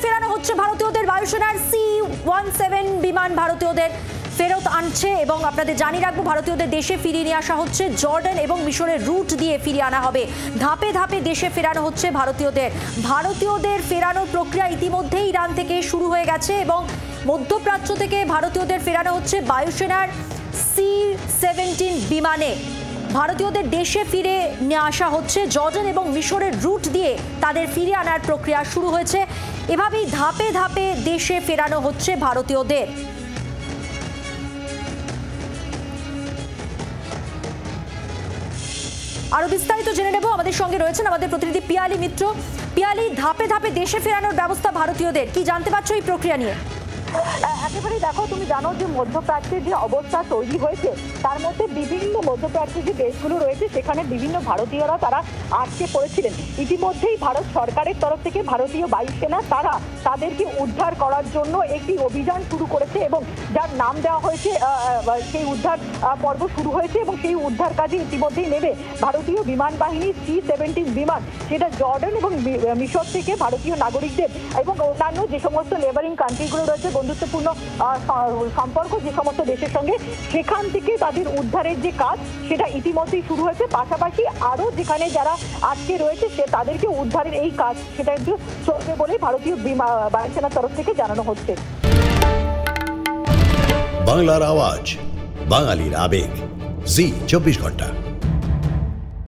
ফেরানো হচ্ছে ভারতীয়দের। বায়ুসেনার C-17 বিমান ভারতীয়দের ফেরত আনছে এবং আপনাদের জানিয়ে রাখবো ভারতীয়দের দেশে ফিরিয়ে নিয়ে আসা হচ্ছে। জর্ডান এবং মিশরের রুট দিয়ে ফিরিয়ে আনা হবে। ধাপে ধাপে দেশে ফেরানো হচ্ছে ভারতীয়দের ফেরানোর প্রক্রিয়া ইতিমধ্যেই ইরান থেকে শুরু হয়ে গেছে এবং মধ্যপ্রাচ্য থেকে ভারতীয়দের ফেরানো হচ্ছে বায়ুসেনার C-17 বিমানে। ভারতীয়দের দেশে ফিরে নিয়ে আসা হচ্ছে। জর্ডান এবং মিশরের রুট দিয়ে তাদের ফিরিয়ে আনার প্রক্রিয়া শুরু হয়েছে। এভাবেই ধাপে ধাপে দেশে ফেরানো হচ্ছে ভারতীয়দের। আরো বিস্তারিত জেনে নেব, আমাদের সঙ্গে রয়েছেন আমাদের প্রতিনিধি পিয়ালি মিত্র। পিয়ালি, ধাপে ধাপে দেশে ফেরানোর ব্যবস্থা ভারতীয়দের, কি জানতে পারছো এই প্রক্রিয়া নিয়ে? একেবারে দেখো, তুমি জানো যে মধ্যপ্রাচ্যের যে অবস্থা তৈরি হয়েছে তার মধ্যে বিভিন্ন মধ্যপ্রাচ্যের যে দেশগুলো রয়েছে সেখানে বিভিন্ন ভারতীয়রা তারা আটকে পড়েছিলেন। ইতিমধ্যেই ভারত সরকারের তরফ থেকে ভারতীয় বায়ুসেনা তারা তাদেরকে উদ্ধার করার জন্য একটি অভিযান শুরু করেছে এবং যার নাম দেওয়া হয়েছে সেই উদ্ধার পর্ব শুরু হয়েছে এবং সেই উদ্ধার কাজে ইতিমধ্যেই নেবে ভারতীয় বিমান বাহিনীর C-17 বিমান, সেটা জর্ডান এবং মিশর থেকে ভারতীয় নাগরিকদের এবং অন্যান্য যে সমস্ত নেবারিং কান্ট্রিগুলো রয়েছে, বন্ধুত্বপূর্ণ সম্পর্ক যে সমস্ত দেশের সঙ্গে, সেখান থেকে তাদের উদ্ধারের যে কাজ সেটা ইতিমধ্যেই শুরু হয়েছে। পাশাপাশি আরো যেখানে যারা আটকে রয়েছে তাদেরকে উদ্ধারের এই কাজ সেটা একটু চলবে বলে ভারতীয় বায়ুসেনার তরফ থেকে জানানো হচ্ছে। বাংলার আওয়াজ, বাঙালির আবেগ, জি 24 ঘন্টা।